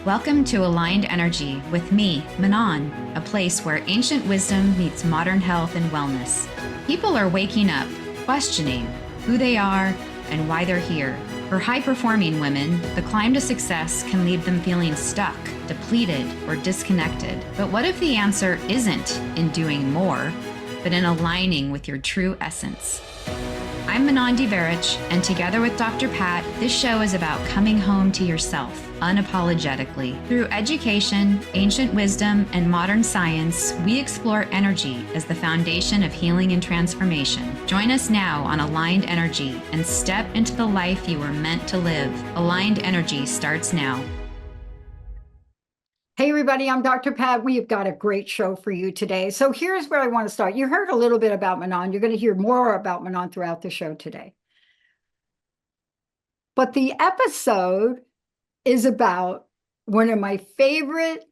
Welcome to Aligned Energy with me, Manon, a place where ancient wisdom meets modern health and wellness. People are waking up, questioning who they are and why they're here. For high-performing women, the climb to success can leave them feeling stuck, depleted, or disconnected. But what if the answer isn't in doing more, but in aligning with your true essence? I'm Manon de Veritch, and together with Dr. Pat, this show is about coming home to yourself unapologetically. Through education, ancient wisdom, and modern science, we explore energy as the foundation of healing and transformation. Join us now on Aligned Energy and step into the life you were meant to live. Aligned Energy starts now. Hey everybody, I'm Dr. Pat. We've got a great show for you today. So here's where I want to start. You heard a little bit about Manon. You're going to hear more about Manon throughout the show today. But the episode is about one of my favorite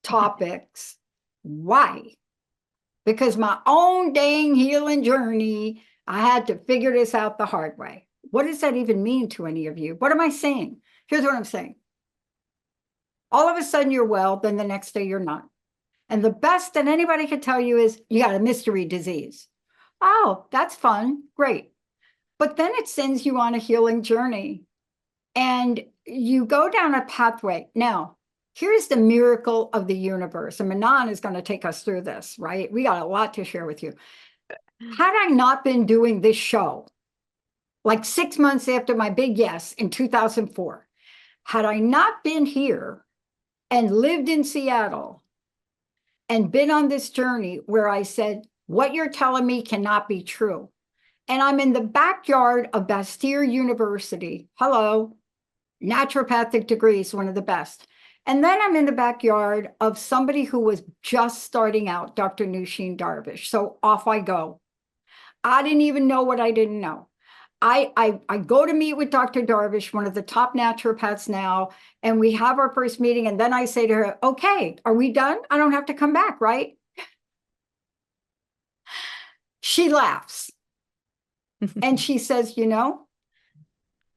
topics. Why? Because my own dang healing journey, I had to figure this out the hard way. What does that even mean to any of you? What am I saying? Here's what I'm saying. All of a sudden you're well, then the next day you're not. And the best that anybody could tell you is you got a mystery disease. Oh, that's fun. Great. But then it sends you on a healing journey and you go down a pathway. Now, here's the miracle of the universe. And Manon is going to take us through this, right? We got a lot to share with you. Had I not been doing this show, like 6 months after my big yes in 2004, had I not been here and lived in Seattle and been on this journey where I said, what you're telling me cannot be true. And I'm in the backyard of Baccili University. Hello, naturopathic degrees, one of the best. And then I'm in the backyard of somebody who was just starting out, Dr. Nushin Darvish. So off I go. I didn't even know what I didn't know. I go to meet with Dr. Darvish, one of the top naturopaths now, and we have our first meeting. And then I say to her, okay, are we done? I don't have to come back, right? She laughs. And she says, you know,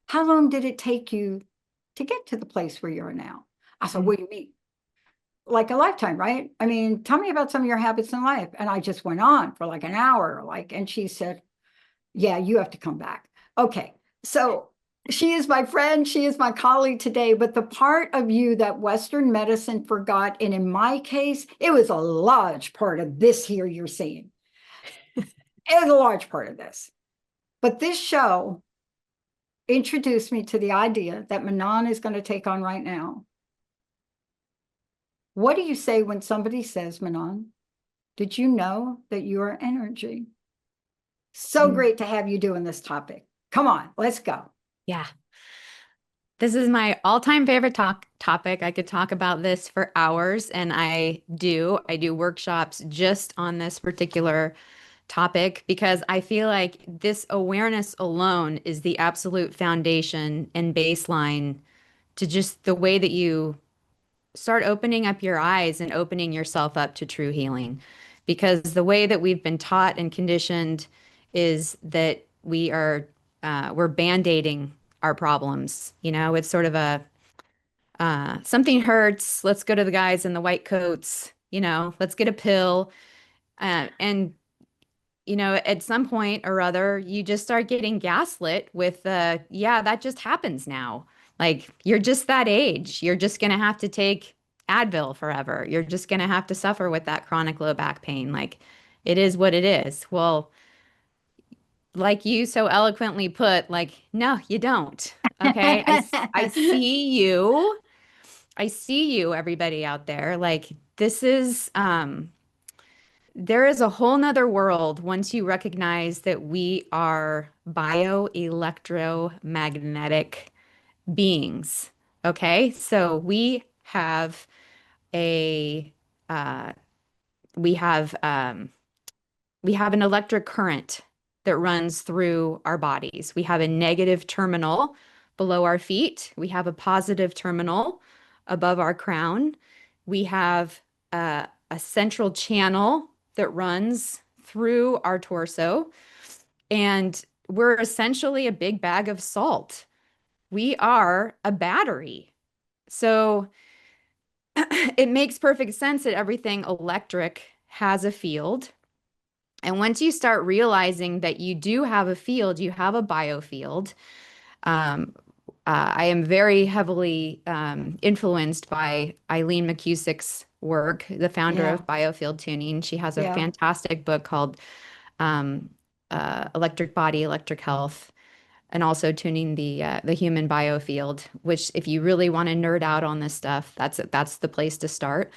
how long did it take you to get to the place where you're now? I said, what do you mean? Like a lifetime, right? I mean, tell me about some of your habits in life. And I just went on for like an hour, and she said, yeah, you have to come back. Okay, so she is my friend, she is my colleague today, but the part of you that Western medicine forgot, and in my case, it was a large part of this here you're seeing. It was a large part of this. But this show introduced me to the idea that Manon is going to take on right now. What do you say when somebody says, Manon, did you know that you are energy? So great to have you doing this topic. Come on, let's go. Yeah. This is my all-time favorite topic. I could talk about this for hours, and I do. I do workshops just on this particular topic because I feel like this awareness alone is the absolute foundation and baseline to just the way that you start opening up your eyes and opening yourself up to true healing. Because the way that we've been taught and conditioned is that we're band-aiding our problems. You know, it's sort of a something hurts, let's go to the guys in the white coats, you know, let's get a pill. And you know, at some point or other, you just start getting gaslit with yeah, that just happens now. Like, you're just that age. You're just going to have to take Advil forever. You're just going to have to suffer with that chronic low back pain. Like, it is what it is. Well, like you so eloquently put, like, no, you don't. Okay. I see you. I see you, everybody out there. Like, this is, there is a whole nother world once you recognize that we are bioelectromagnetic beings. Okay. So a, uh, we have, um, we have an electric current that runs through our bodies. We have a negative terminal below our feet. We have a positive terminal above our crown. We have a central channel that runs through our torso. And we're essentially a big bag of salt. We are a battery. So it makes perfect sense that everything electric has a field. And once you start realizing that you do have a field, you have a biofield. Um, I am very heavily influenced by Eileen McCusick's work, the founder Yeah, of Biofield Tuning. She has a yeah, fantastic book called um, Electric Body, Electric Health, and also tuning the human biofield. Which, if you really want to nerd out on this stuff, that's the place to start.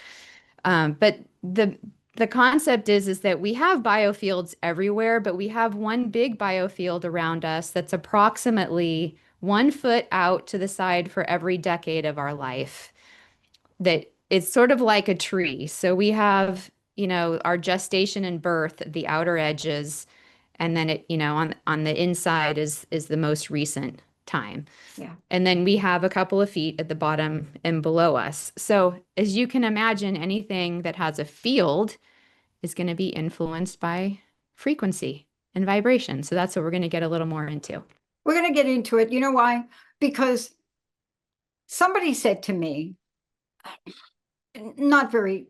But the concept is that we have biofields everywhere, but we have one big biofield around us that's approximately 1 foot out to the side for every decade of our life. That it's sort of like a tree. So we have, our gestation and birth, the outer edges, and then on the inside is the most recent time. yeah. And then we have a couple of feet at the bottom and below us. So, as you can imagine, anything that has a field is going to be influenced by frequency and vibration. So, that's what we're going to get a little more into. We're going to get into it. You know why? Because somebody said to me, not very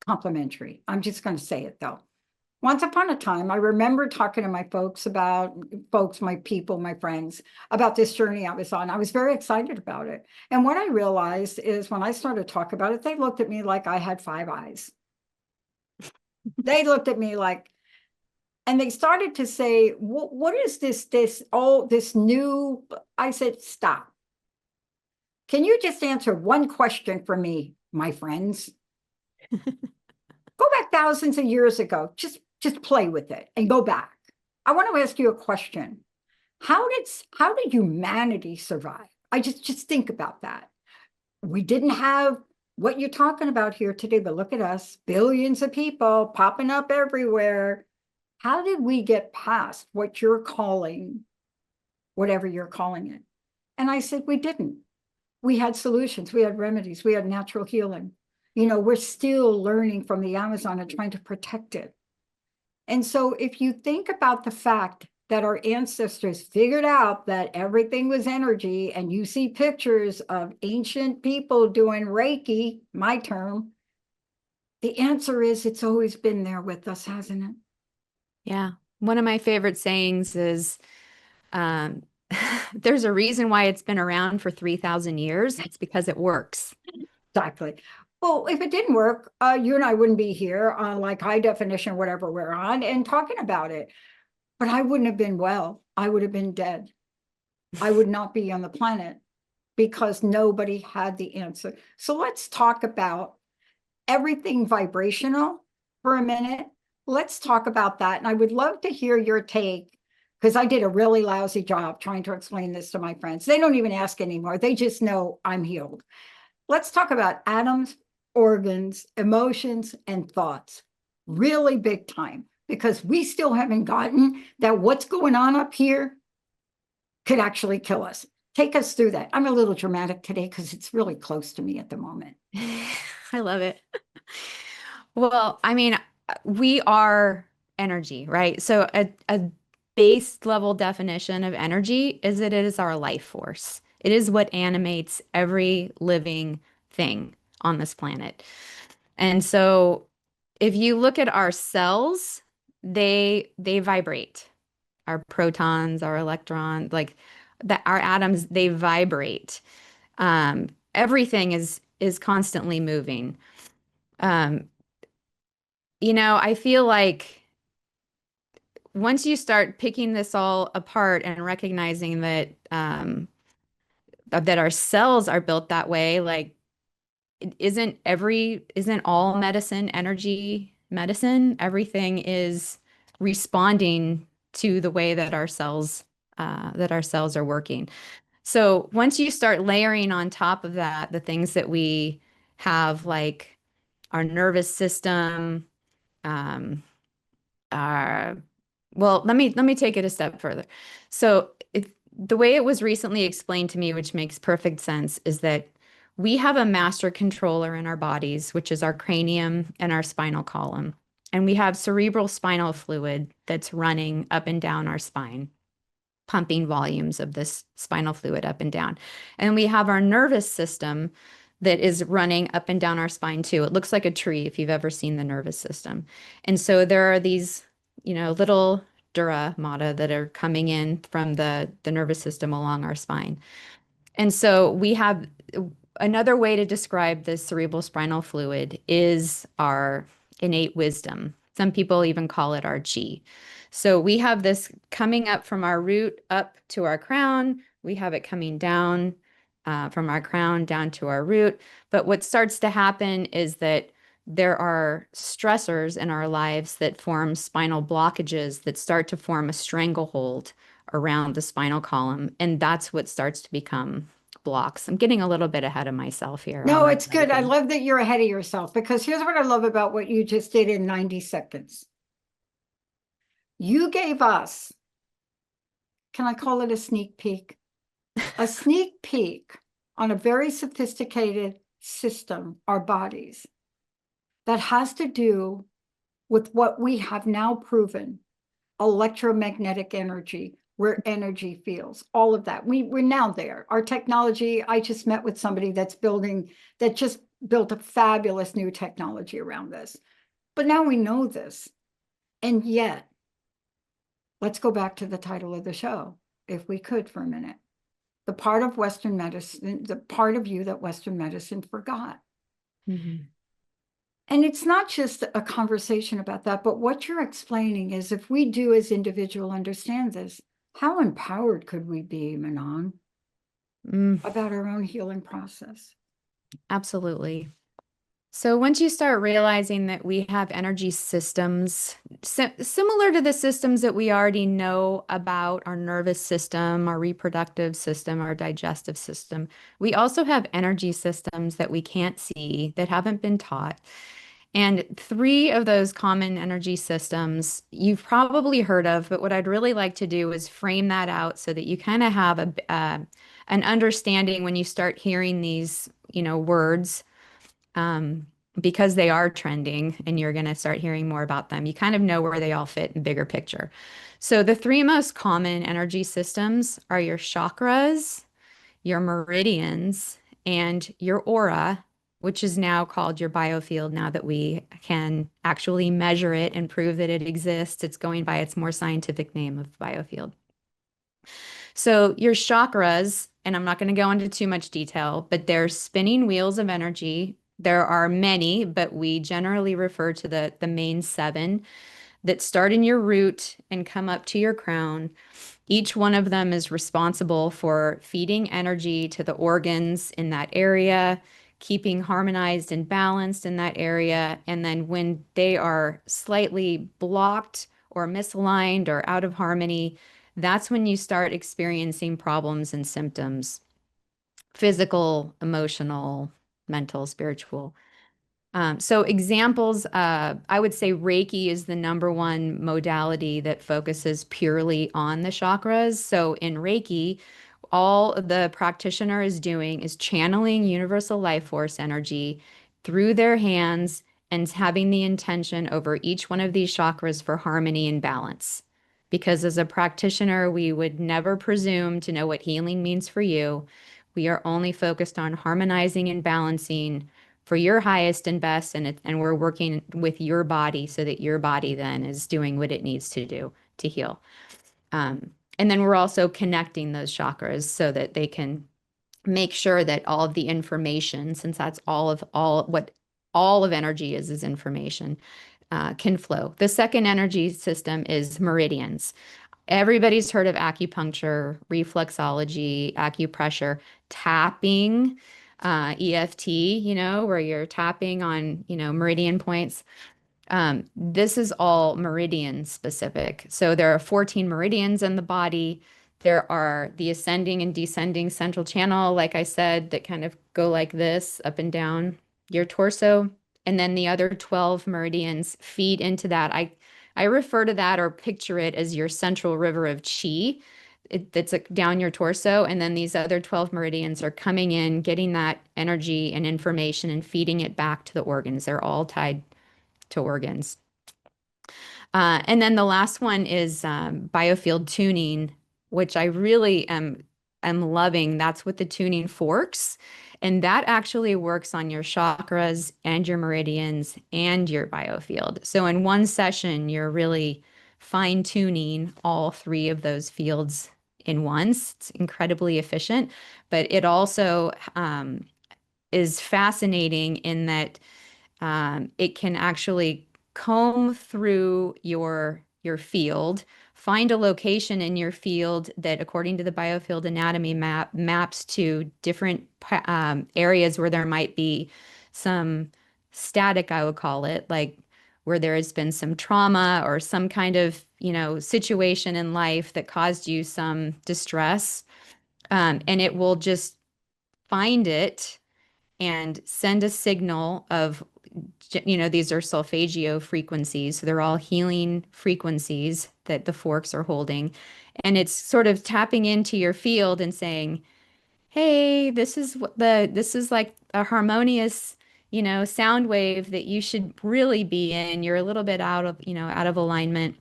complimentary. I'm just going to say it though. Once upon a time, I remember talking to my folks, my people, my friends, about this journey I was on. I was very excited about it. And what I realized is when I started to talk about it, they looked at me like I had five eyes. They looked at me like, and they started to say, what is this new? I said, stop. Can you just answer one question for me, my friends? Go back thousands of years ago. Just play with it and go back. I want to ask you a question. How did humanity survive? I just think about that. We didn't have what you're talking about here today, but look at us, billions of people popping up everywhere. How did we get past what you're calling, whatever you're calling it? And I said, we didn't. We had solutions, we had remedies, we had natural healing. We're still learning from the Amazon and trying to protect it. And so if you think about the fact that our ancestors figured out that everything was energy, and you see pictures of ancient people doing Reiki, my term, the answer is it's always been there with us, hasn't it? Yeah. One of my favorite sayings is um, there's a reason why it's been around for 3,000 years. It's because it works. Exactly. Well, if it didn't work, you and I wouldn't be here on like high definition, whatever we're on, and talking about it. But I wouldn't have been well. I would have been dead. I would not be on the planet because nobody had the answer. So let's talk about everything vibrational for a minute. Let's talk about that. And I would love to hear your take because I did a really lousy job trying to explain this to my friends. They don't even ask anymore. They just know I'm healed. Let's talk about atoms, organs, emotions, and thoughts. Really big time because we still haven't gotten that what's going on up here could actually kill us. Take us through that. I'm a little dramatic today because it's really close to me at the moment. I love it. Well, I mean, we are energy, right? So a base level definition of energy is that it is our life force. It is what animates every living thing on this planet. And so if you look at our cells, they vibrate. Our protons, our electrons, like that our atoms, they vibrate. Everything is constantly moving. Um, I feel like once you start picking this all apart and recognizing that our cells are built that way, like isn't all medicine energy medicine? Everything is responding to the way that our cells are working. So once you start layering on top of that the things that we have, like our nervous system, um, our well, let me take it a step further. So the way it was recently explained to me, which makes perfect sense, is that we have a master controller in our bodies, which is our cranium and our spinal column. And we have cerebral spinal fluid that's running up and down our spine, pumping volumes of this spinal fluid up and down. And we have our nervous system that is running up and down our spine too. It looks like a tree if you've ever seen the nervous system. And so there are these, little dura mater that are coming in from the nervous system along our spine. And so we have another way to describe this cerebral spinal fluid is our innate wisdom. Some people even call it our chi. So we have this coming up from our root up to our crown. We have it coming down from our crown down to our root. But what starts to happen is that there are stressors in our lives that form spinal blockages that start to form a stranglehold around the spinal column. And that's what starts to become blocks. I'm getting a little bit ahead of myself here. I'll No, let it's you good. I go. love that you're ahead of yourself because here's what I love about what you just did in 90 seconds. You gave us, can I call it a sneak peek? A sneak peek on a very sophisticated system, our bodies, that has to do with what we have now proven, electromagnetic energy, where energy feels, all of that. We're now there. Our technology, I just met with somebody that just built a fabulous new technology around this. But now we know this. And yet, let's go back to the title of the show, if we could for a minute. The part of Western medicine, the part of you that Western medicine forgot. Mhm. And it's not just a conversation about that, but what you're explaining is if we do as individual understand this, how empowered could we be, Manon, Mm, about our own healing process? absolutely. So once you start realizing that we have energy systems similar to the systems that we already know about our nervous system, our reproductive system, our digestive system, we also have energy systems that we can't see that haven't been taught. And three of those common energy systems you've probably heard of, but what I'd really like to do is frame that out so that you kind of have an understanding when you start hearing these, words, um, because they are trending and you're going to start hearing more about them. You kind of know where they all fit in bigger picture. So the three most common energy systems are your chakras, your meridians, and your aura, which is now called your biofield now that we can actually measure it and prove that it exists. It's going by its more scientific name of biofield. So your chakras, and I'm not going to go into too much detail, but they're spinning wheels of energy. There are many, but we generally refer to the main seven that start in your root and come up to your crown. Each one of them is responsible for feeding energy to the organs in that area, keeping harmonized and balanced in that area. And then when they are slightly blocked or misaligned or out of harmony, that's when you start experiencing problems and symptoms, physical, emotional, mental, spiritual. So examples, I would say Reiki is the number one modality that focuses purely on the chakras. So in Reiki, all the practitioner is doing is channeling universal life force energy through their hands and having the intention over each one of these chakras for harmony and balance. Because as a practitioner, we would never presume to know what healing means for you. We are only focused on harmonizing and balancing for your highest and best, and we're working with your body so that your body then is doing what it needs to do to heal. And then we're also connecting those chakras so that they can make sure that all of the information, since that's all of energy is information, can flow. The second energy system is meridians. Everybody's heard of acupuncture, reflexology, acupressure, tapping, EFT, where you're tapping on, meridian points. This is all meridian specific. So there are 14 meridians in the body. There are the ascending and descending central channel, like I said, that kind of go like this up and down your torso. And then the other 12 meridians feed into that. I refer to that or picture it as your central river of chi. That's like down your torso. And then these other 12 meridians are coming in, getting that energy and information and feeding it back to the organs. They're all tied to organs. And then the last one is biofield tuning, which I really am. am loving, that's with the tuning forks. And that actually works on your chakras and your meridians and your biofield. So in one session, you're really fine tuning all three of those fields in once. It's incredibly efficient, but it also is fascinating in that it can actually comb through your field, find a location in your field that, according to the biofield anatomy map, maps to different areas where there might be some static, I would call it, like where there has been some trauma or some kind of, situation in life that caused you some distress. And it will just find it and send a signal of, these are solfeggio frequencies. So they're all healing frequencies that the forks are holding. And it's sort of tapping into your field and saying, hey, this is like a harmonious, sound wave that you should really be in. You're a little bit out of alignment.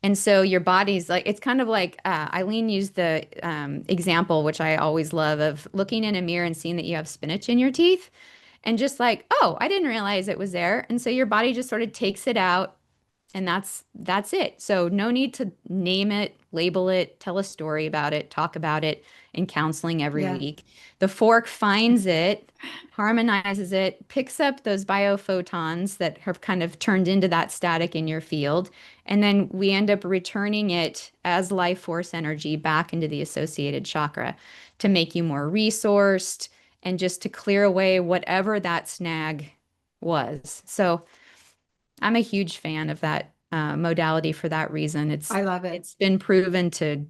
And so your body's like, it's kind of like Eileen used the example, which I always love, of looking in a mirror and seeing that you have spinach in your teeth and just like, oh, I didn't realize it was there. And so your body just sort of takes it out and that's it. So no need to name it, label it, tell a story about it, talk about it in counseling every Yeah. week. The fork finds it, harmonizes it, picks up those biophotons that have kind of turned into that static in your field, and then we end up returning it as life force energy back into the associated chakra to make you more resourced and just to clear away whatever that snag was. So I'm a huge fan of that modality for that reason. I love it. It's been proven to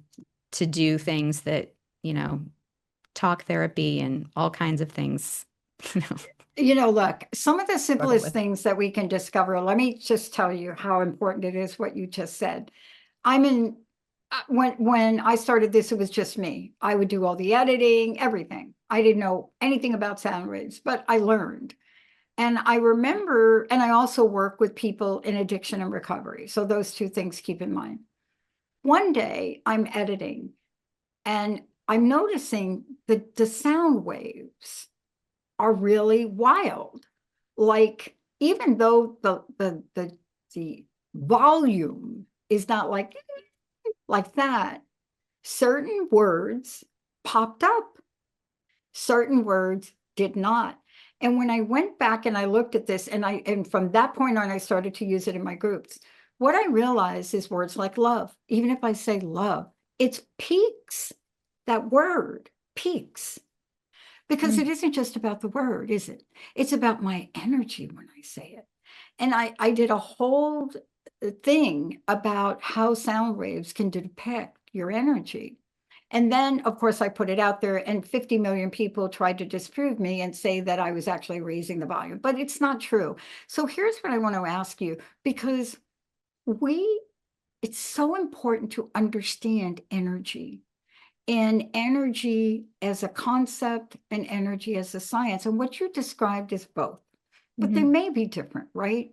do things that, you know, talk therapy and all kinds of things, you know, Look, some of the struggle simplest with. things that we can discover, let me just tell you how important it is what you just said. I'm in when I started this, it was just me. I would do all the editing, everything. I didn't know anything about sound waves, but I learned. And I remember, and I also work with people in addiction and recovery. So those two things keep in mind. One day I'm editing and I'm noticing that the sound waves are really wild. Like, even though the volume is not like that, certain words popped up, certain words did not. And when I went back and I looked at this, and from that point on, I started to use it in my groups. What I realized is words like love. Even if I say love, it's peaks. That word, peaks. Because Mm. it isn't just about the word, is it? It's about my energy when I say it. And I did a whole thing about how sound waves can depict your energy. And then, of course, I put it out there, and 50 million people tried to disprove me and say that I was actually raising the volume, but it's not true. So here's what I want to ask you, because it's so important to understand energy, and energy as a concept and energy as a science. And what you described is both, but they Mhm. may be different, right?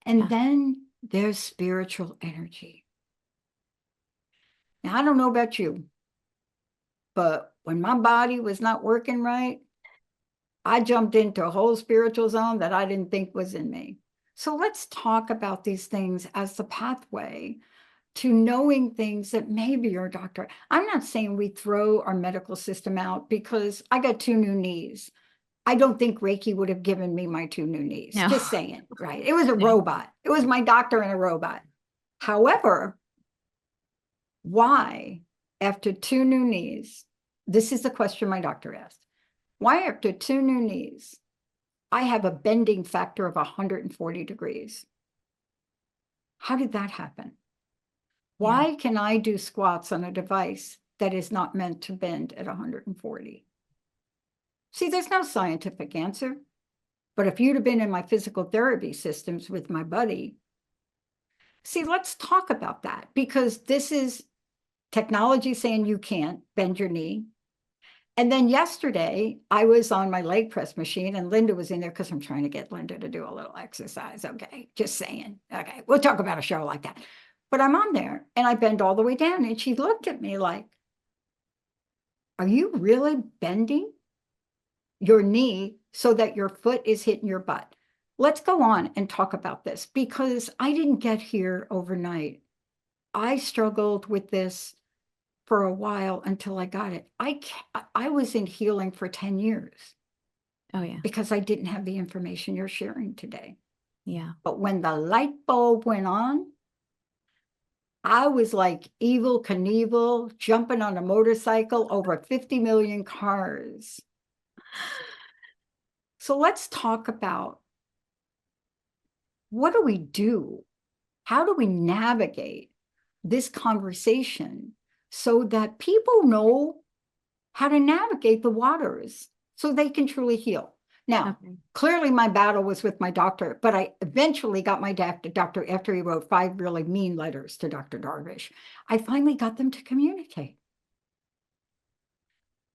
And Yeah. then there's spiritual energy. Now, I don't know about you, but when my body was not working right, I jumped into a whole spiritual zone that I didn't think was in me. So let's talk about these things as the pathway to knowing things that maybe your doctor. I'm not saying we throw our medical system out, because I got two new knees. I don't think Reiki would have given me my two new knees. No. Just saying, right? It was a No. robot. It was my doctor and a robot. However, why, after two new knees, this is the question my doctor asked. Why, after two new knees, I have a bending factor of 140 degrees? How did that happen? Yeah. Why can I do squats on a device that is not meant to bend at 140? See, there's no scientific answer. But if you'd have been in my physical therapy systems with my buddy, see, let's talk about that, because this is technology saying you can't bend your knee. And then yesterday, I was on my leg press machine and Linda was in there, because I'm trying to get Linda to do a little exercise. Okay, just saying. Okay, we'll talk about a show like that. But I'm on there and I bend all the way down. And she looked at me like, Are you really bending your knee so that your foot is hitting your butt? Let's go on and talk about this because I didn't get here overnight. I struggled with this for a while until I got it. I was in healing for 10 years Oh yeah. because I didn't have the information you're sharing today. Yeah. But when the light bulb went on, I was like Evil Knievel jumping on a motorcycle over 50 million cars. So let's talk about what do we do? How do we navigate this conversation so that people know how to navigate the waters so they can truly heal? Now, Okay. clearly my battle was with my doctor, but I eventually got my doctor after he wrote 5 really mean letters to Dr. Darvish. I finally got them to communicate.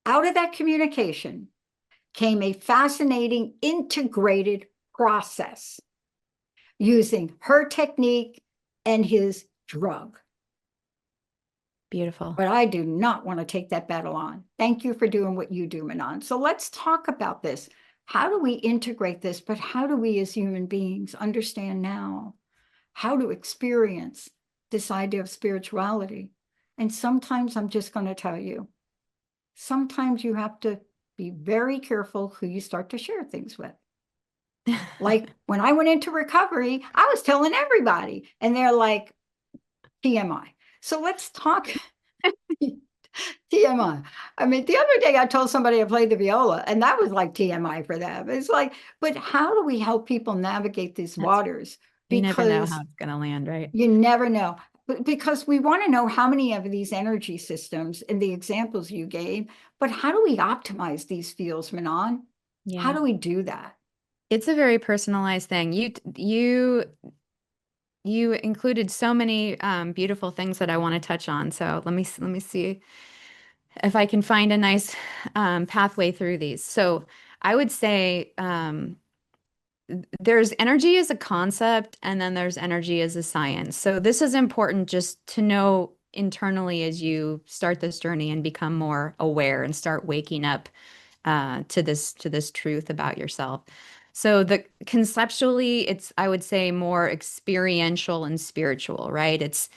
Out of that communication came a fascinating integrated process using her technique and his drug. Beautiful. But I do not want to take that battle on. Thank you for doing what you do, Manon. So let's talk about this. How do we integrate this? But how do we as human beings understand now how to experience this idea of spirituality? And sometimes I'm just going to tell you, sometimes you have to be very careful who you start to share things with. Like when I went into recovery, I was telling everybody, and they're like, TMI. So let's talk TMI. I mean, the other day I told somebody I played the viola, and that was like TMI for them. It's like, but how do we help people navigate these That's waters? You never know how Because it's gonna land, right? you never know. But because we want to know how many of these energy systems in the examples you gave, but how do we optimize these fields, Manon? How Yeah. do we do that? It's a very personalized thing. You included so many beautiful things that I want to touch on. So let me see if I can find a nice pathway through these. So I would say there's energy as a concept, and then there's energy as a science. So this is important just to know internally as you start this journey and become more aware and start waking up to this truth about yourself. So the conceptually, it's I would say more experiential and spiritual, right? It's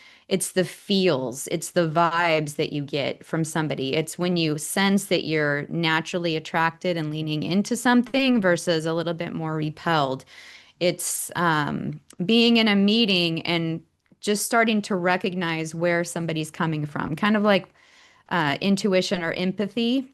the feels, it's the vibes that you get from somebody. It's when you sense that you're naturally attracted and leaning into something versus a little bit more repelled. It's being in a meeting and just starting to recognize where somebody's coming from, kind of like intuition or empathy.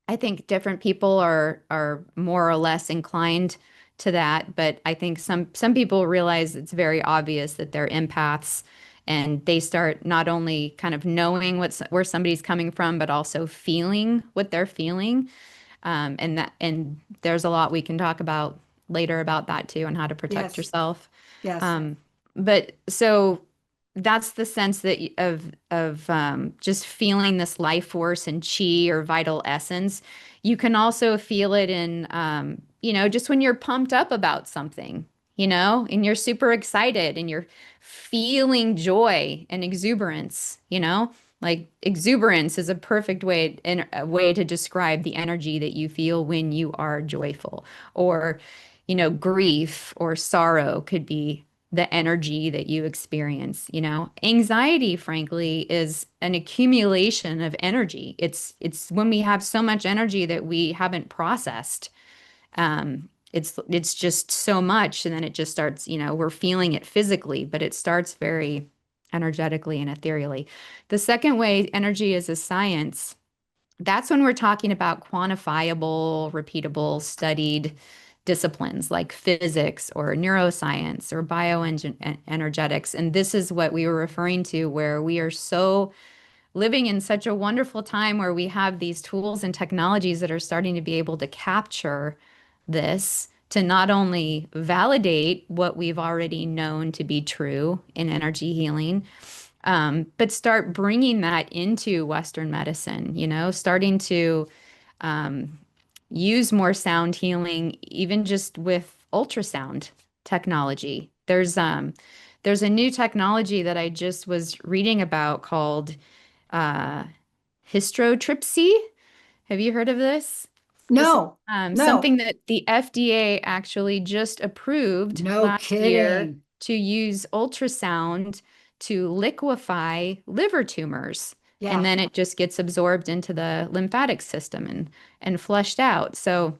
I think different people are more or less inclined to that, but I think some people realize it's very obvious that they're empaths, and they start not only kind of knowing where somebody's coming from, but also feeling what they're feeling. And there's a lot we can talk about later about that too, and how to protect Yes, yourself. yes, But so that's the sense that of just feeling this life force and chi or vital essence. You can also feel it in just when you're pumped up about something, and you're super excited and you're feeling joy and exuberance, like exuberance is a perfect way and a way to describe the energy that you feel when you are joyful. Or grief or sorrow could be the energy that you experience. Anxiety, frankly, is an accumulation of energy. It's when we have so much energy that we haven't processed. It's just so much, and then it just starts, we're feeling it physically, but it starts very energetically and ethereally. The second way, energy is a science. That's when we're talking about quantifiable, repeatable, studied disciplines like physics or neuroscience or bioenergetics. And this is what we were referring to, where we are so living in such a wonderful time where we have these tools and technologies that are starting to be able to capture this to not only validate what we've already known to be true in energy healing, but start bringing that into Western medicine, starting to use more sound healing, even just with ultrasound technology. There's a new technology that I just was reading about called hystrotrypsy. Have you heard of this? This is No, something no, that the FDA actually just approved no last year kidding. to use ultrasound to liquefy liver tumors. And Yeah. then it just gets absorbed into the lymphatic system and flushed out. So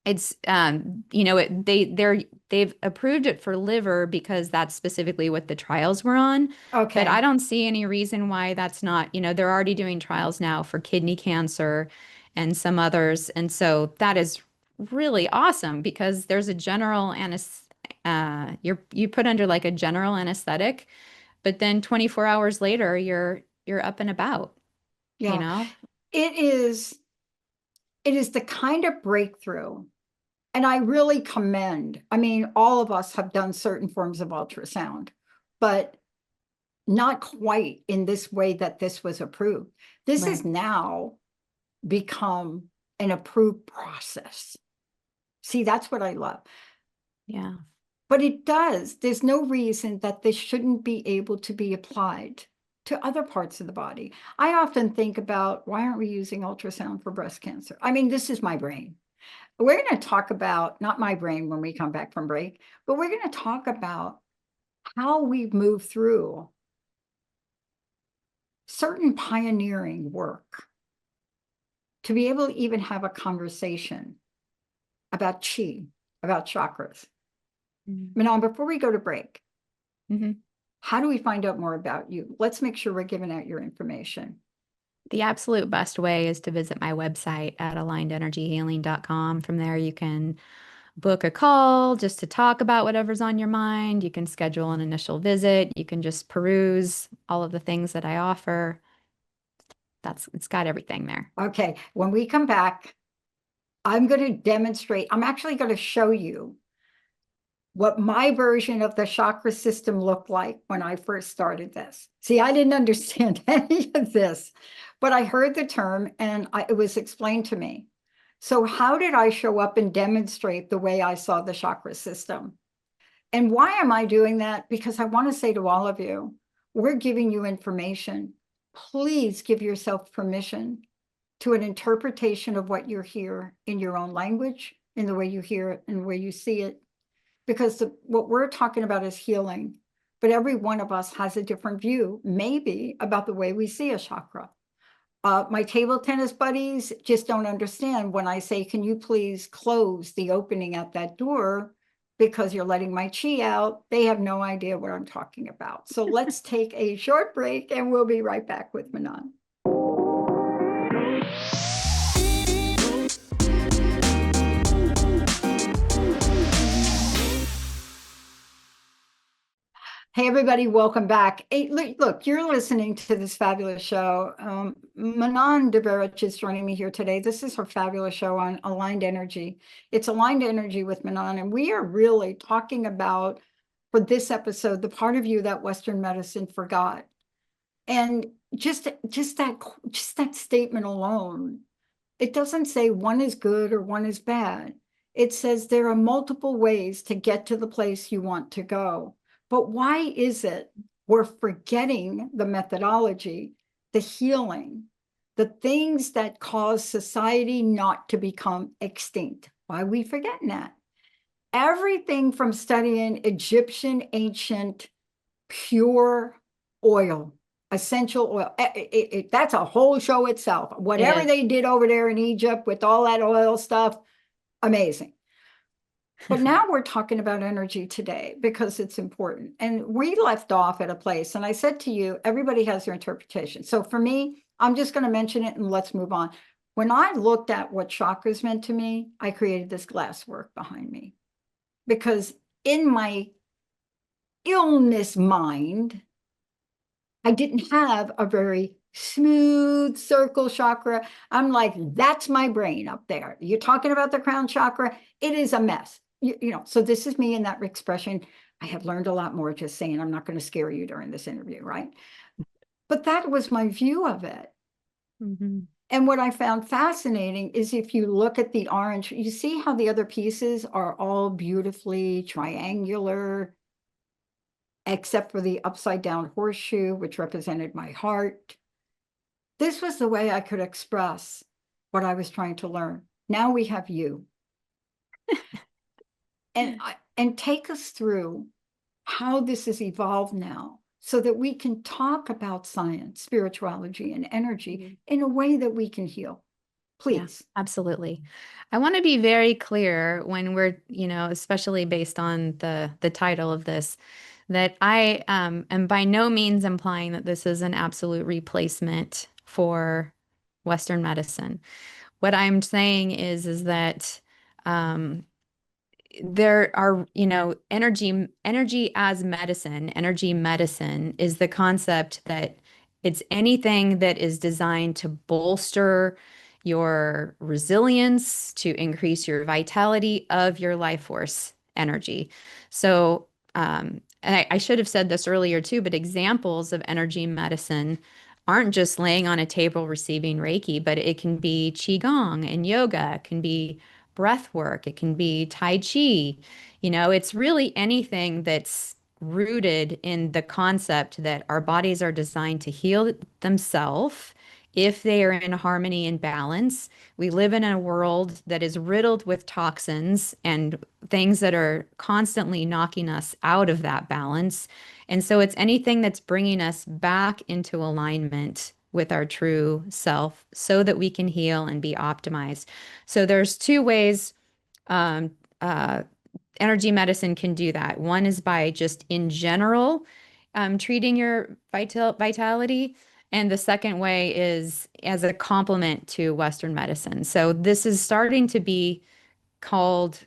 it's they've approved it for liver because that's specifically what the trials were on. But I Okay. don't see any reason why that's not, they're already doing trials now for kidney cancer and some others. And so that is really awesome because there's a general you put under like a general anesthetic, but then 24 hours later you're up and about, you Yeah. know? It is it is the kind of breakthrough. And I really commend, I mean, all of us have done certain forms of ultrasound, but not quite in this way that this was approved. This has Right. now become an approved process. See, that's what I love. Yeah. But it does. There's no reason that this shouldn't be able to be applied to other parts of the body. I often think about why aren't we using ultrasound for breast cancer? I mean, this is my brain. We're going to talk about, not my brain when we come back from break, but we're going to talk about how we've moved through certain pioneering work to be able to even have a conversation about chi, about chakras. Mm-hmm. Manon, before we go to break, Mm-hmm. how do we find out more about you? Let's make sure we're giving out your information. The absolute best way is to visit my website at alignedenergyhealing.com. From there, you can book a call just to talk about whatever's on your mind. You can schedule an initial visit. You can just peruse all of the things that I offer. It's got everything there. Okay, when we come back, I'm going to demonstrate, I'm actually going to show you what my version of the chakra system looked like when I first started this. See, I didn't understand any of this, but I heard the term and it was explained to me. So, how did I show up and demonstrate the way I saw the chakra system? And why am I doing that? Because I want to say to all of you, we're giving you information. Please give yourself permission to an interpretation of what you're hear in your own language, in the way you hear it, and the way you see it, because what we're talking about is healing, but every one of us has a different view, maybe, about the way we see a chakra. My table tennis buddies just don't understand when I say, can you please close the opening at that door because you're letting my chi out? They have no idea what I'm talking about. So let's take a short break and we'll be right back with Manon. Hey, everybody, welcome back. Hey, look, you're listening to this fabulous show. Manon de Veritch is joining me here today. This is her fabulous show on Aligned Energy. It's Aligned Energy with Manon, and we are really talking about, for this episode, the part of you that Western medicine forgot. And just that statement alone, it doesn't say one is good or one is bad. It says there are multiple ways to get to the place you want to go. But why is it we're forgetting the methodology, the healing, the things that cause society not to become extinct? Why are we forgetting that? Everything from studying Egyptian ancient pure oil, essential oil. That's a whole show itself. It Whatever is. they did over there in Egypt with all that oil stuff, amazing. But now we're talking about energy today because it's important. And we left off at a place, and I said to you, everybody has their interpretation. So for me, I'm just going to mention it and let's move on. When I looked at what chakras meant to me, I created this glass work behind me because in my illness mind, I didn't have a very smooth circle chakra. I'm like, that's my brain up there. You're talking about the crown chakra. It is a mess. So this is me in that expression. I have learned a lot more just saying I'm not going to scare you during this interview, right? But that was my view of it. Mhm. And what I found fascinating is if you look at the orange, you see how the other pieces are all beautifully triangular, except for the upside down horseshoe, which represented my heart. This was the way I could express what I was trying to learn. Now we have you. And take us through how this has evolved now so that we can talk about science, spirituality, and energy Mhm. in a way that we can heal. Yeah, Please. absolutely. I want to be very clear when we're, especially based on the title of this, that I am by no means implying that this is an absolute replacement for Western medicine. What I'm saying is that um, there are, energy medicine is the concept that it's anything that is designed to bolster your resilience, to increase your vitality of your life force energy. So, and I should have said this earlier too, but examples of energy medicine aren't just laying on a table receiving Reiki, but it can be Qigong and yoga, it can be breath work, it can be Tai Chi. It's really anything that's rooted in the concept that our bodies are designed to heal themselves if they are in harmony and balance. We live in a world that is riddled with toxins and things that are constantly knocking us out of that balance. And so it's anything that's bringing us back into alignment with our true self so that we can heal and be optimized. So there's two ways um, uh, energy medicine can do that. One is by just in general treating your vitality. And the second way is as a complement to Western medicine. So this is starting to be called,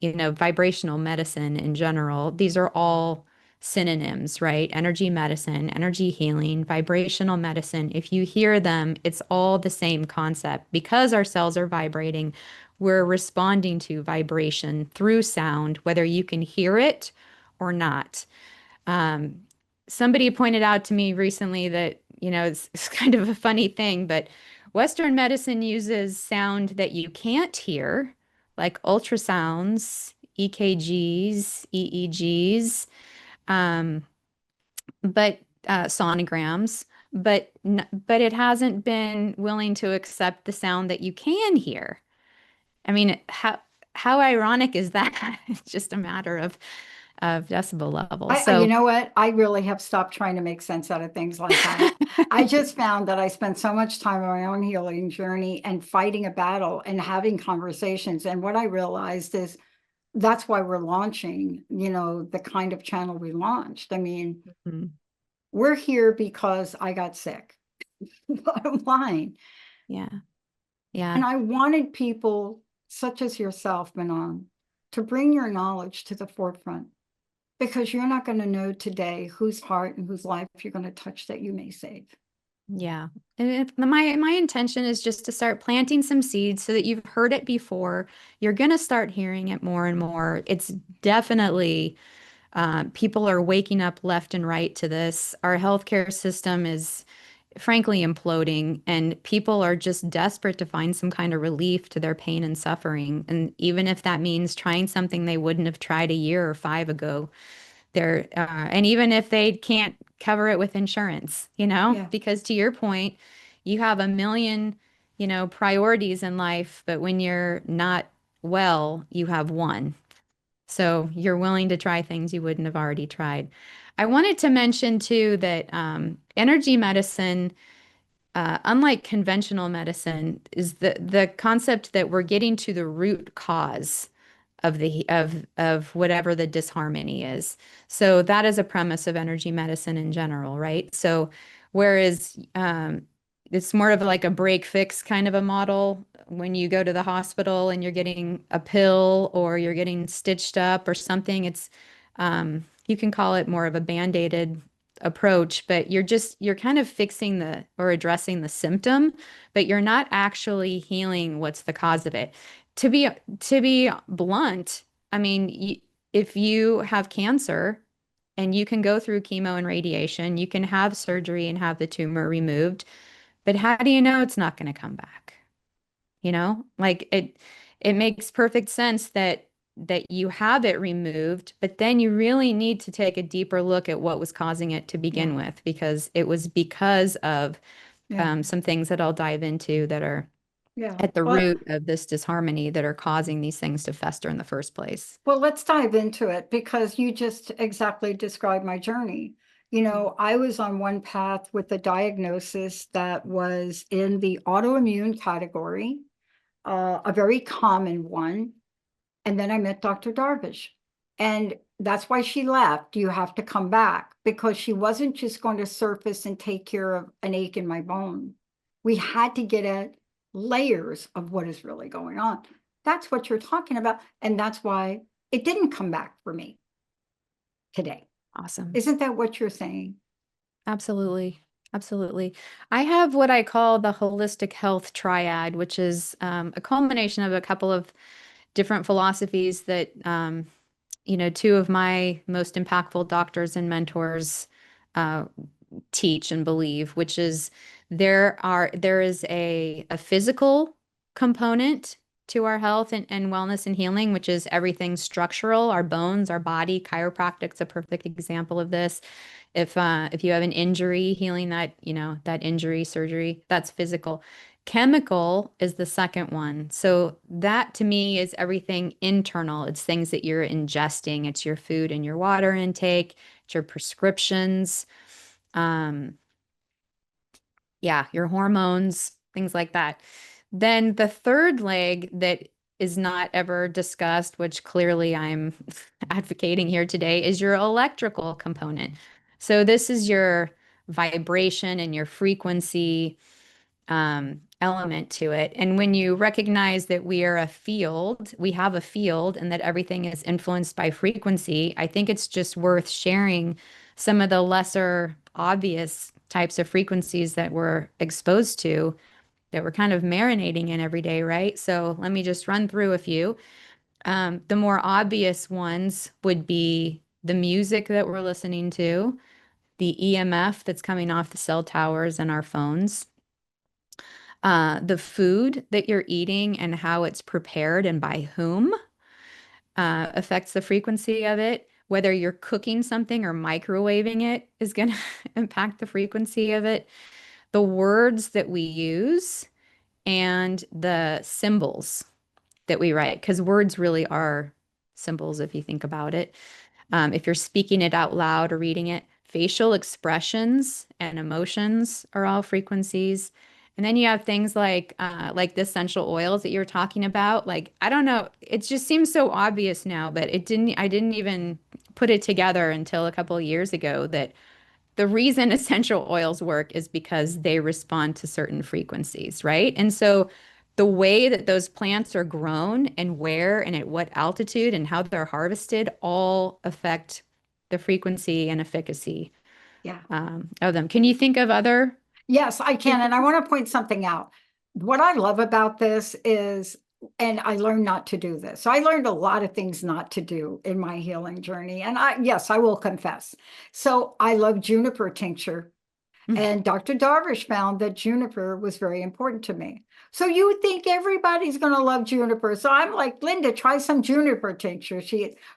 vibrational medicine in general. These are all synonyms, right? Energy medicine, energy healing, vibrational medicine. If you hear them, it's all the same concept. Because our cells are vibrating, we're responding to vibration through sound, whether you can hear it or not. Um, Somebody pointed out to me recently that, it's kind of a funny thing, but Western medicine uses sound that you can't hear, like ultrasounds, EKGs, EEGs, um, but sonograms, but it hasn't been willing to accept the sound that you can hear. I mean, how ironic is that? It's just a matter of decibel level. You So know what? I really have stopped trying to make sense out of things like that. I just found that I spent so much time on my own healing journey and fighting a battle and having conversations. And what I realized is that's why we're launching, the kind of channel we launched. I mean, mm, we're here because I got sick, bottom line. yeah, yeah, And I wanted people such as yourself, Manon, to bring your knowledge to the forefront because you're not going to know today whose heart and whose life you're going to touch that you may save. yeah. And my intention is just to start planting some seeds so that you've heard it before. You're going to start hearing it more and more. It's definitely people are waking up left and right to this. Our healthcare system is frankly imploding, and people are just desperate to find some kind of relief to their pain and suffering. And even if that means trying something they wouldn't have tried a year or five ago, and even if they can't cover it with insurance, Yeah. because to your point, you have a million, priorities in life, but when you're not well, you have one. So you're willing to try things you wouldn't have already tried. I wanted to mention too that energy medicine, unlike conventional medicine, is the concept that we're getting to the root cause of whatever the disharmony is. So that is a premise of energy medicine in general, right? So whereas it's more of like a break fix kind of a model when you go to the hospital and you're getting a pill or you're getting stitched up or something, you can call it more of a band-aided approach, but you're kind of fixing the or addressing the symptom, but you're not actually healing what's the cause of it. To be to be blunt, I mean, if you have cancer and you can go through chemo and radiation, you can have surgery and have the tumor removed, but how do you know it's not going to come back? Like it makes perfect sense that you have it removed, but then you really need to take a deeper look at what was causing it to begin Yeah. with, because it was because of Yeah. some things that I'll dive into that are Yeah. at the Well, root of this disharmony that are causing these things to fester in the first place. well, let's dive into it because you just exactly described my journey. You know, I was on one path with a diagnosis that was in the autoimmune category, a very common one. And then I met Dr. Darvish. And that's why she left. You have to come back because she wasn't just going to surface and take care of an ache in my bone. We had to get at layers of what is really going on. That's what you're talking about. And that's why it didn't come back for me today. Awesome. Isn't that what you're saying? Absolutely. Absolutely. I have what I call the holistic health triad, which is a culmination of a couple of different philosophies that, two of my most impactful doctors and mentors uh, teach and believe, which is there is a physical component to our health and wellness and healing, which is everything structural, our bones, our body. Chiropractic's a perfect example of this. If you have an injury, healing that, that injury, surgery, that's physical. Chemical is the second one. So that to me is everything internal. It's things that you're ingesting. It's your food and your water intake, it's your prescriptions, um, yeah, your hormones, things like that. Then the third leg that is not ever discussed, which clearly I'm advocating here today, is your electrical component. So this is your vibration and your frequency element to it. And when you recognize that we are a field, we have a field, and that everything is influenced by frequency, I think it's just worth sharing some of the lesser obvious types of frequencies that we're exposed to, that we're kind of marinating in every day, right? So let me just run through a few. The more obvious ones would be the music that we're listening to, the EMF that's coming off the cell towers and our phones, the food that you're eating and how it's prepared and by whom affects the frequency of it. Whether you're cooking something or microwaving it is going to impact the frequency of it. The words that we use and the symbols that we write, because words really are symbols if you think about it. If you're speaking it out loud or reading it, facial expressions and emotions are all frequencies. And then you have things like the essential oils that you were talking about. Like, I don't know, it just seems so obvious now, but I didn't even put it together until a couple of years ago that the reason essential oils work is because they respond to certain frequencies, right? And so the way that those plants are grown and where and at what altitude and how they're harvested all affect the frequency and efficacy Yeah. of them. Can you think of other Yes, I can. And I frequencies? want to point something out. What I love about this is, and I learned not to do this. So I learned a lot of things not to do in my healing journey. And yes, I will confess. So I love juniper tincture. And Dr. Darvish found that juniper was very important to me. So you would think everybody's going to love juniper. So I'm like, Linda, try some juniper tincture.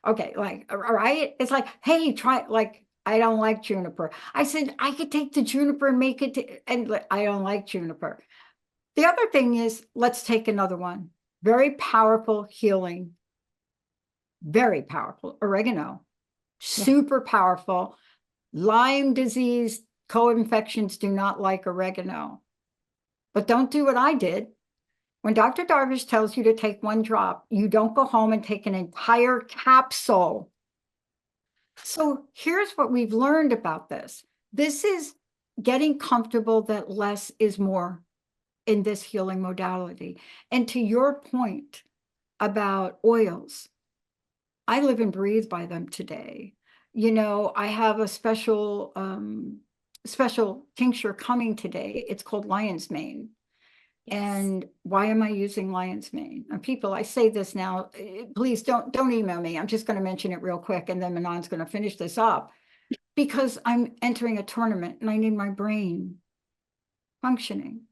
Okay, like, all right. It's like, hey, try, like, I don't like juniper. I said, I could take the juniper and make it, and I don't like juniper. The other thing is, let's take another one. Very powerful healing, very powerful. Oregano, Yeah. super powerful. Lyme disease co-infections do not like oregano. But don't do what I did. When Dr. Darvish tells you to take one drop, you don't go home and take an entire capsule. So here's what we've learned about this. This is getting comfortable that less is more in this healing modality. And to your point about oils, I live and breathe by them today. You know, I have a special tincture coming today. It's called lion's mane. Yes. And why am I using lion's mane? And people, I say this now, please don't email me. I'm just going to mention it real quick, and then Manon's going to finish this up because I'm entering a tournament and I need my brain functioning.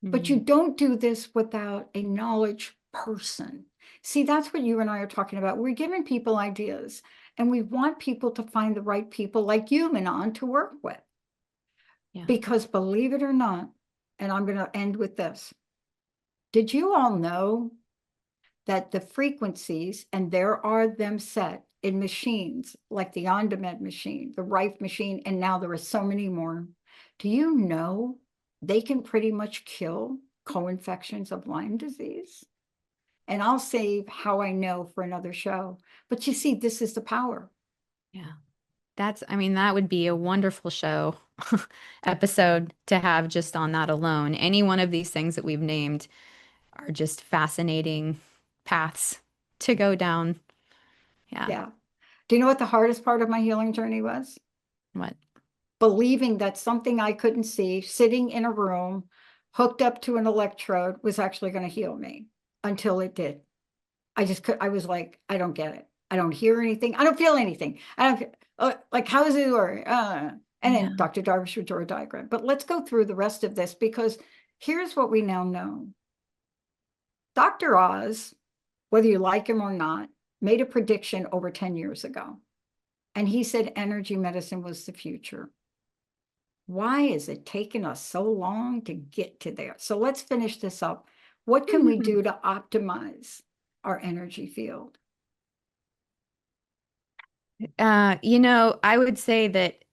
But you Mhm. don't do this without a knowledge person. See, that's what you and I are talking about. We're giving people ideas, and we want people to find the right people like you, Manon, to work with. Yeah. Because believe it or not, and I'm going to end with this. Did you all know that the frequencies, and there are them set in machines like the on-demand machine, the Rife machine, and now there are so many more. Do you know they can pretty much kill co-infections of Lyme disease? And I'll save how I know for another show. But you see, this is the power. Yeah. I mean, that would be a wonderful show episode to have just on that alone. Any one of these things that we've named are just fascinating paths to go down. Yeah. Yeah. Do you know what the hardest part of my healing journey was? What? Believing that something I couldn't see, sitting in a room, hooked up to an electrode, was actually going to heal me until it did. I just could, I was like, I don't get it. I don't hear anything. I don't feel anything. I don't like, how is it? Or, and then Yeah. Dr. Darvish would draw a diagram. But let's go through the rest of this because here's what we now know. Dr. Oz, whether you like him or not, made a prediction over 10 years ago. And he said energy medicine was the future. Why is it taking us so long to get to there? So let's finish this up. What can we do to optimize our energy field? I would say that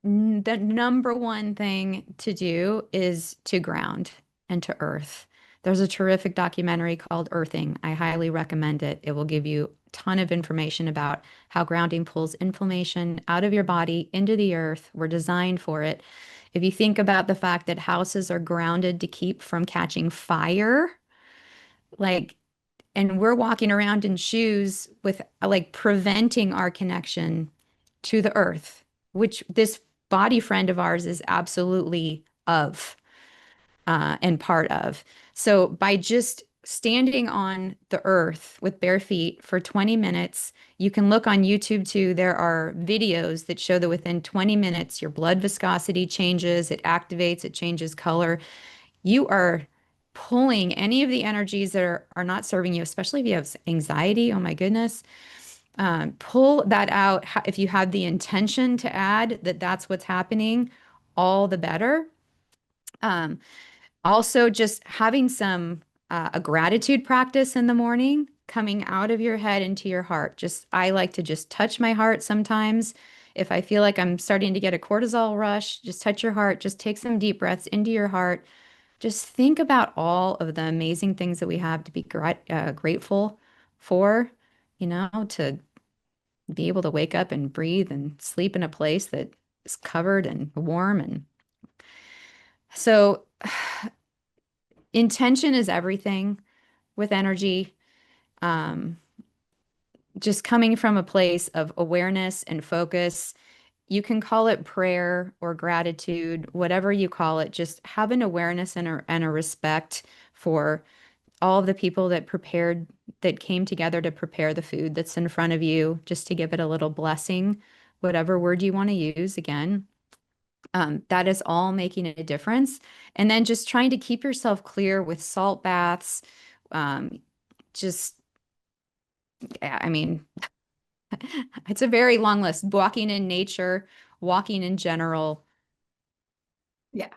the number one thing to do is to ground and to earth. There's a terrific documentary called Earthing. I highly recommend it. It will give you a ton of information about how grounding pulls inflammation out of your body into the earth. We're designed for it. If you think about the fact that houses are grounded to keep from catching fire, like, and we're walking around in shoes with like preventing our connection to the earth, which this body friend of ours is absolutely of and part of. So by just standing on the earth with bare feet for 20 minutes, you can look on YouTube too. There are videos that show that within 20 minutes, your blood viscosity changes, it activates, it changes color. You are pulling any of the energies that are not serving you, especially if you have anxiety. Oh my goodness. Pull that out. If you have the intention to add that that's what's happening, all the better. Um, Also, just having some a gratitude practice in the morning, coming out of your head into your heart. Just I like to just touch my heart sometimes. If I feel like I'm starting to get a cortisol rush, just touch your heart. Just take some deep breaths into your heart. Just think about all of the amazing things that we have to be grateful for, to be able to wake up and breathe and sleep in a place that is covered and warm. And so intention is everything with energy. Um, just coming from a place of awareness and focus. You can call it prayer or gratitude, whatever you call it. Just have an awareness and a respect for all of the people that came together to prepare the food that's in front of you, just to give it a little blessing, whatever word you want to use. Again, that is all making a difference. And then just trying to keep yourself clear with salt baths. Um, just, I mean, it's a very long list. Walking in nature, walking in general. Yeah.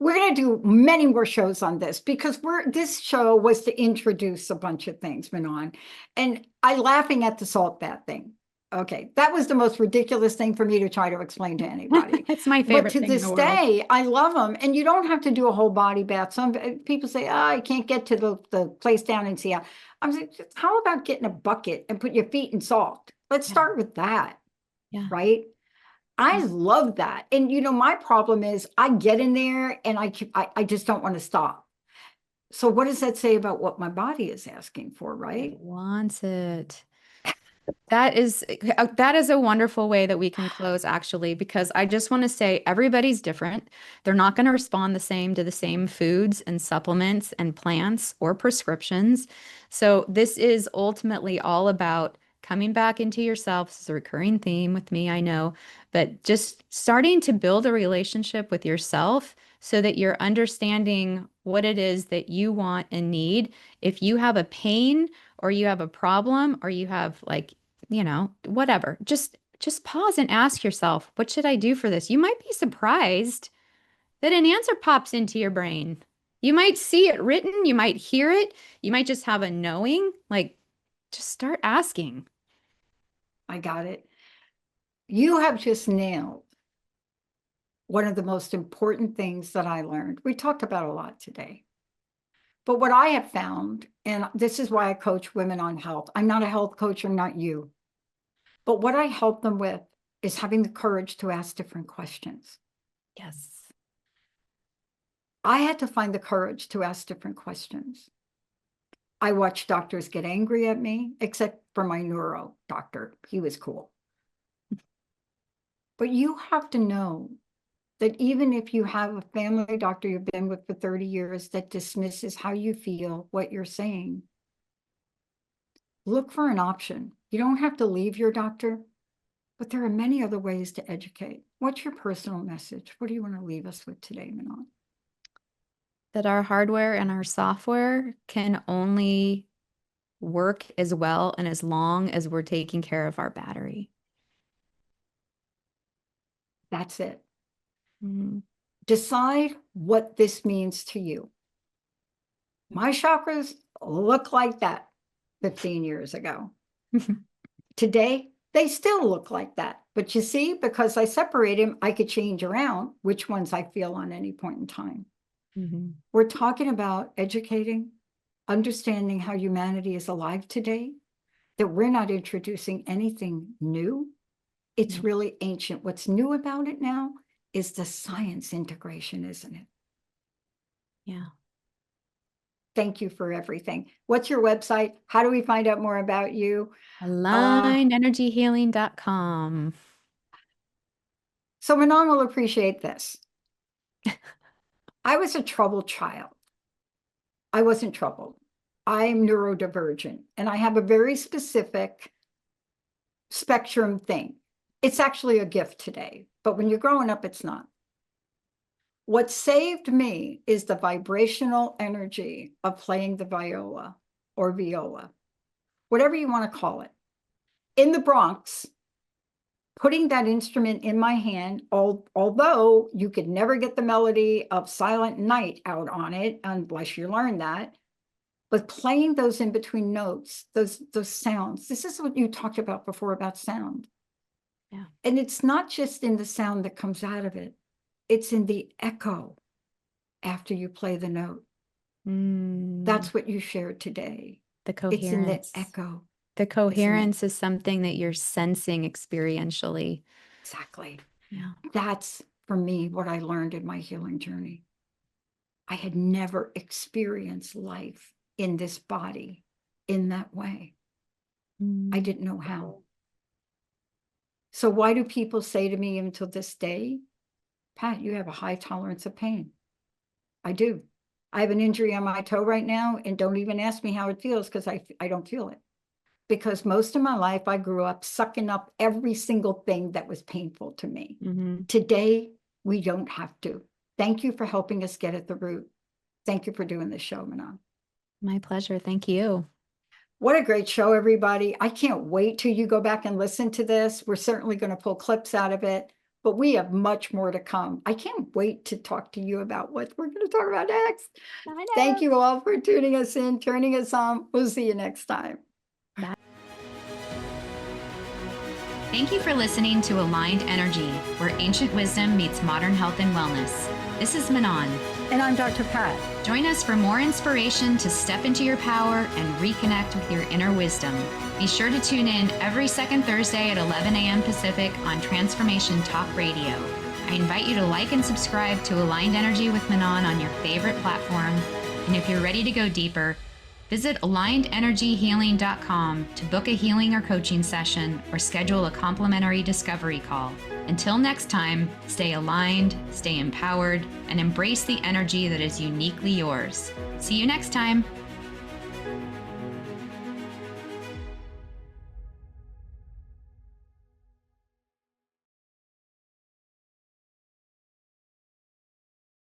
We're going to do many more shows on this because this show was to introduce a bunch of things, Manon. And I laughing at the salt bath thing. Okay, that was the most ridiculous thing for me to try to explain to anybody. It's my But favorite to thing in the this world. day, I love them. And you don't have to do a whole body bath. Some people say, oh, I can't get to the place down in Seattle. I'm saying, how about getting a bucket and put your feet in salt? Let's Yeah. start with that, Yeah. right? I Yeah. love that. And my problem is I get in there and I just don't want to stop. So what does that say about what my body is asking for, It right? wants it. That is a wonderful way that we can close actually, because I just want to say everybody's different. They're not going to respond the same to the same foods and supplements and plants or prescriptions. So this is ultimately all about coming back into yourself. This is a recurring theme with me, I know, but just starting to build a relationship with yourself so that you're understanding what it is that you want and need. If you have a pain or you have a problem or you have like whatever. Just pause and ask yourself, what should I do for this? You might be surprised that an answer pops into your brain. You might see it written, you might hear it, you might just have a knowing. Like, just start asking. I got it. You have just nailed one of the most important things that I learned. We talked about a lot today. But what I have found, and this is why I coach women on health. I'm not a health coach, I'm not you. But what I help them with is having the courage to ask different questions. Yes. I had to find the courage to ask different questions. I watched doctors get angry at me, except for my neuro doctor. He was cool. But you have to know that even if you have a family doctor you've been with for 30 years that dismisses how you feel, what you're saying, look for an option. You don't have to leave your doctor, but there are many other ways to educate. What's your personal message? What do you want to leave us with today, Manon? That our hardware and our software can only work as well and as long as we're taking care of our battery. That's it. Mm-hmm. Decide what this means to you. My chakras look like that 15 years ago. Today, they still look like that. But you see, because I separate them, I could change around which ones I feel on any point in time. Mm-hmm. We're talking about educating, understanding how humanity is alive today, that we're not introducing anything new. It's really ancient. What's new about it now is the science integration, isn't it? Yeah. Thank you for everything. What's your website? How do we find out more about you? AlignedEnergyHealing.com. So Manon will appreciate this. I was a troubled child. I wasn't troubled. I'm neurodivergent, and I have a very specific spectrum thing. It's actually a gift today, but when you're growing up, it's not. What saved me is the vibrational energy of playing the viola or viola, whatever you want to call it. In the Bronx, putting that instrument in my hand, although you could never get the melody of Silent Night out on it unless you learn that, but playing those in between notes, those sounds, this is what you talked about before about sound. Yeah. And it's not just in the sound that comes out of it, it's in the echo after you play the note. That's what you shared today. The It's in the coherence. echo. The coherence is something that you're sensing experientially. Exactly. Yeah. That's, for me, what I learned in my healing journey. I had never experienced life in this body in that way. I didn't know how. So why do people say to me until this day, Pat, you have a high tolerance of pain? I do. I have an injury on my toe right now, and don't even ask me how it feels because I don't feel it. Because most of my life, I grew up sucking up every single thing that was painful to me. Today, we don't have to. Thank you for helping us get at the root. Thank you for doing this show, Manon. My pleasure. Thank you. What a great show, everybody. I can't wait till you go back and listen to this. We're certainly going to pull clips out of it, but we have much more to come. I can't wait to talk to you about what we're going to talk about next. Thank you all for tuning us in, turning us on. We'll see you next time. Bye. Thank you for listening to Aligned Energy, where ancient wisdom meets modern health and wellness. This is Manon. And I'm Dr. Pat. Join us for more inspiration to step into your power and reconnect with your inner wisdom. Be sure to tune in every second Thursday at 11 a.m. Pacific on Transformation Talk Radio. I invite you to like and subscribe to Aligned Energy with Manon on your favorite platform. And if you're ready to go deeper, visit AlignedEnergyHealing.com to book a healing or coaching session or schedule a complimentary discovery call. Until next time, stay aligned, stay empowered, and embrace the energy that is uniquely yours. See you next time.